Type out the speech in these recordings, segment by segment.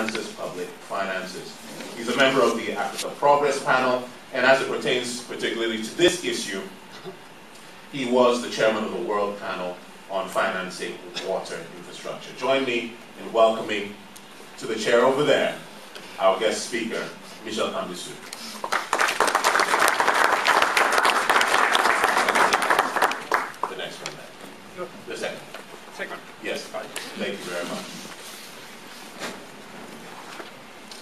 enhances public finances. He's a member of the Africa Progress Panel, and as it pertains particularly to this issue, he was the chairman of the World Panel on Financing Water Infrastructure. Join me in welcoming to the chair over there our guest speaker, Michel Kamdisu. The next one then. The second. Second. Yes, thank you very much.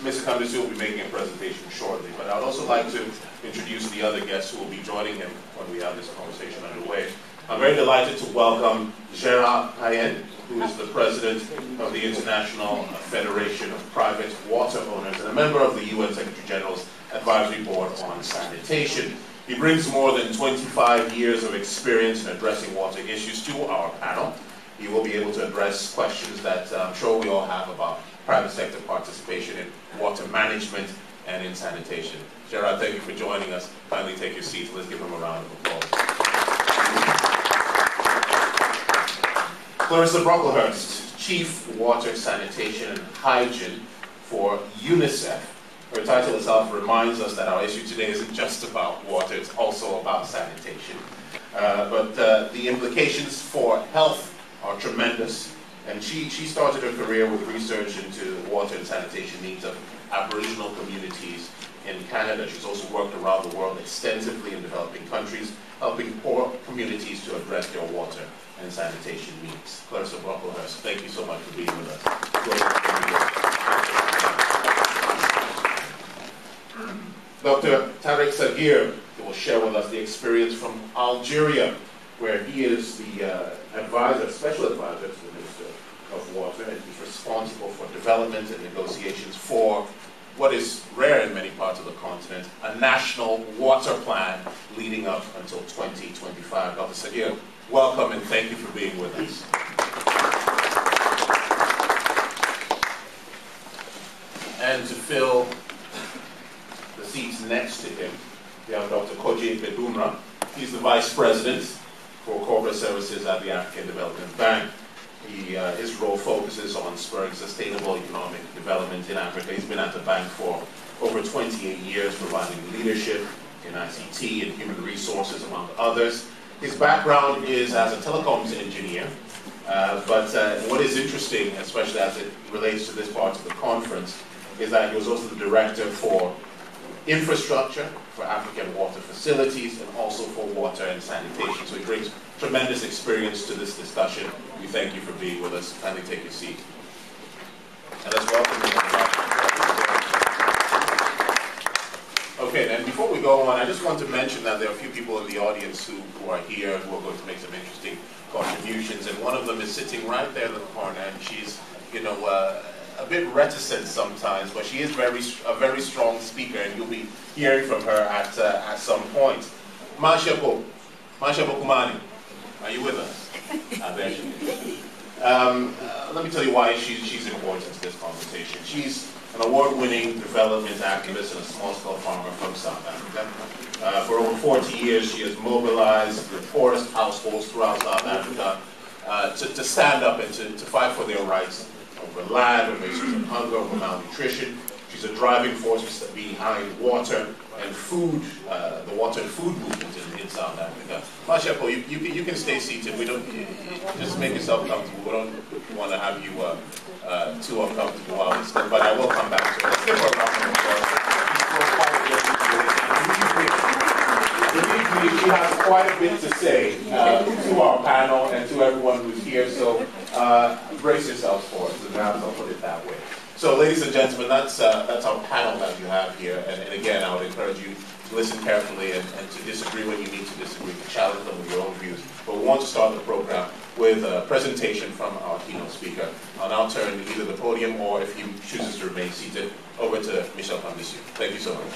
Mr. Kamdisu will be making a presentation shortly, but I would also like to introduce the other guests who will be joining him when we have this conversation underway. I'm very delighted to welcome Gerard Payen, who is the president of the International Federation of Private Water Owners and a member of the UN Secretary General's Advisory Board on Sanitation. He brings more than 25 years of experience in addressing water issues to our panel. He will be able to address questions that I'm sure we all have about private sector participation in water management and in sanitation. Gerard, thank you for joining us. Kindly take your seats. Let's give him a round of applause. Clarissa Brocklehurst, Chief Water, Sanitation and Hygiene for UNICEF. Her title itself reminds us that our issue today isn't just about water, it's also about sanitation. But the implications for health are tremendous. And she started her career with research into water and sanitation needs of Aboriginal communities in Canada. She's also worked around the world extensively in developing countries, helping poor communities to address their water and sanitation needs. Clarissa Brocklehurst, thank you so much for being with us. Dr. Tarek Sagir will share with us the experience from Algeria, where he is the special advisor to the Minister of Water, and he's responsible for development and negotiations for what is rare in many parts of the continent, a national water plan leading up until 2025. Dr. Sagir, welcome and thank you for being with us. And to fill the seats next to him, we have Dr. Koje Bedumra. He's the Vice President for Corporate Services at the African Development Bank. His role focuses on spurring sustainable economic development in Africa. He's been at the bank for over 28 years, providing leadership in ICT and human resources, among others. His background is as a telecoms engineer, but what is interesting, especially as it relates to this part of the conference, is that he was also the director for infrastructure, for African water facilities, and also for water and sanitation. So he brings tremendous experience to this discussion. We thank you for being with us. Kindly take your seat. And let's welcome you. Okay, and before we go on, I just want to mention that there are a few people in the audience who are here who are going to make some interesting contributions, and one of them is sitting right there in the corner, and she's, a bit reticent sometimes, but she is a very strong speaker, and you'll be hearing from her at some point. Mashapo Kumani, are you with us? There she is. Let me tell you why she's important to this conversation. She's an award-winning development activist and a small-scale farmer from South Africa. For over 40 years, she has mobilized the poorest households throughout South Africa to stand up and to fight for their rights over land, over issues of hunger, over malnutrition. She's a driving force behind water and food, the water and food movement in South Africa. Mashapo, you can stay seated. We don't just make yourself comfortable. We don't want to have you too uncomfortable while we speak, but I will come back to it. Let's give her a round of applause. Believe me, she has quite a bit to say to our panel and to everyone who's here. So brace yourselves for it. Perhaps I'll put it that way. So, ladies and gentlemen, that's our panel that you have here. And again, I would encourage you to listen carefully and to disagree when you need to disagree, to challenge them with your own views. But we want to start the program with a presentation from our keynote speaker. I'll now turn either the podium or, if he chooses to remain seated, over to Michel Kamdisu. Thank you so much.